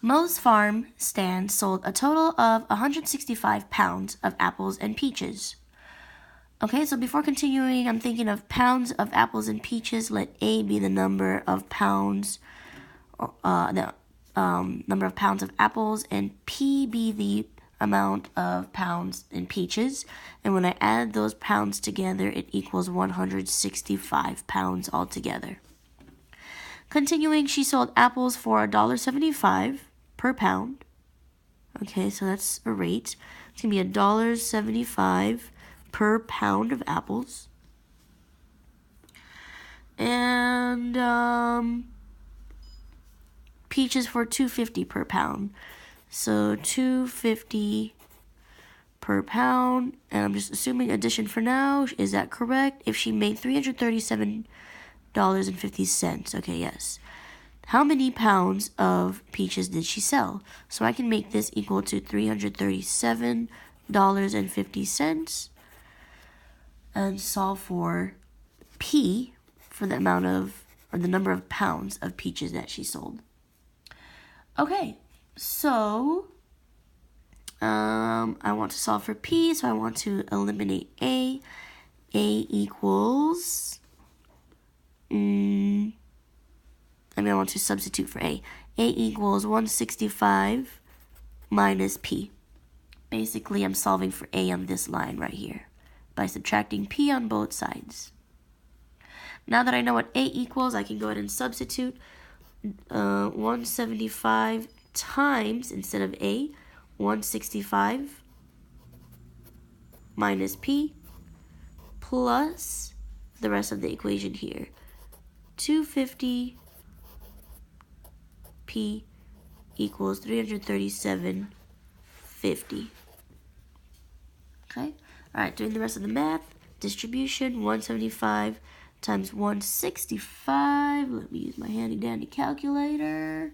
Mo's farm stand sold a total of 165 pounds of apples and peaches. Okay, so before continuing, I'm thinking of pounds of apples and peaches. Let A be the number of pounds, number of pounds of apples, and P be the amount of pounds in peaches. And when I add those pounds together, it equals 165 pounds altogether. Continuing, she sold apples for $1.75 per pound. Okay, so that's a rate. It's going to be $1.75 per pound of apples. And peaches for $2.50 per pound. So $2.50 per pound. And I'm just assuming addition for now. Is that correct? If she made $337.50. Okay, yes. How many pounds of peaches did she sell? So I can make this equal to $337.50 and solve for P for the amount of, or the number of pounds of peaches that she sold. Okay, so I want to solve for P, so I want to eliminate A. A equals, I want to substitute for A. A equals 165 minus P. Basically, I'm solving for A on this line right here by subtracting P on both sides. Now that I know what A equals, I can go ahead and substitute 175 times, instead of A, 165 minus P plus the rest of the equation here. 250 P equals 337.50. Okay? Alright, doing the rest of the math. Distribution, 175 times 165. Let me use my handy dandy calculator.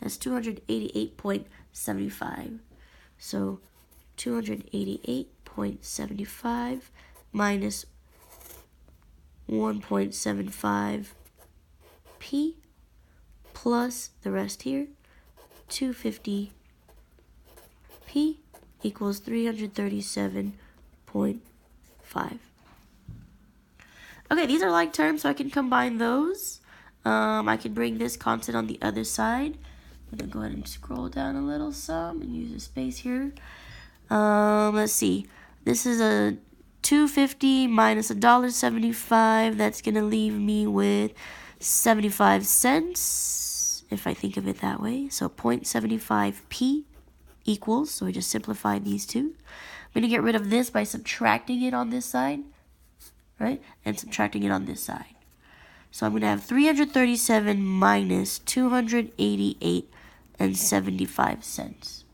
That's 288.75. So 288.75 minus 1.75 P plus the rest here, 250 P equals 337.5. Okay, these are like terms, so I can combine those. I can bring this constant on the other side. I'm going to go ahead and scroll down a little some and use a space here. Let's see. This is a 250 minus $1.75. That's going to leave me with 75 cents, if I think of it that way. So 0.75p equals, so I just simplified these two. I'm going to get rid of this by subtracting it on this side, right? And subtracting it on this side. So I'm going to have 337 minus 288 and 75 cents.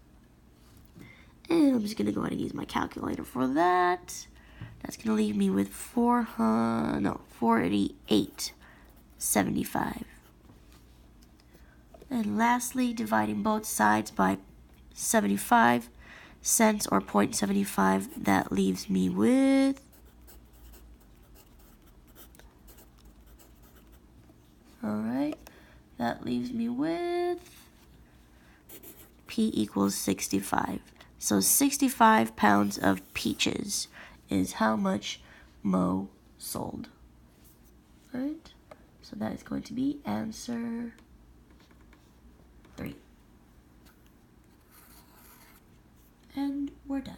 And I'm just going to go ahead and use my calculator for that. That's going to leave me with 488.75. And lastly, dividing both sides by 75 cents or 0.75, that leaves me with P equals 65. So 65 pounds of peaches is how much Mo sold. Alright, so that is going to be answer 3. And we're done.